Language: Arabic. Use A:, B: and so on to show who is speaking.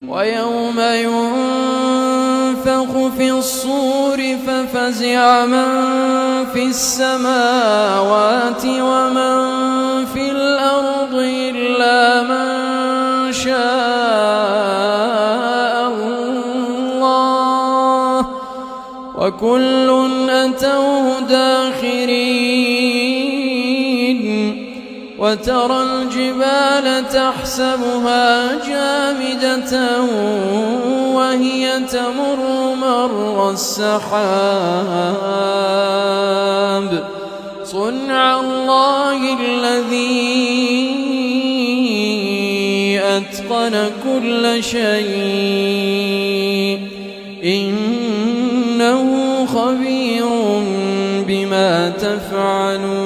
A: ويوم ينفخ في الصور ففزع من في السماوات ومن في الأرض إلا من شاء الله وكل أتوه داخرين. وترى الجبال تحسبها جامدة وهي تمر مر السحاب صنع الله الذي أتقن كل شيء إنه خبير بما تفعلون.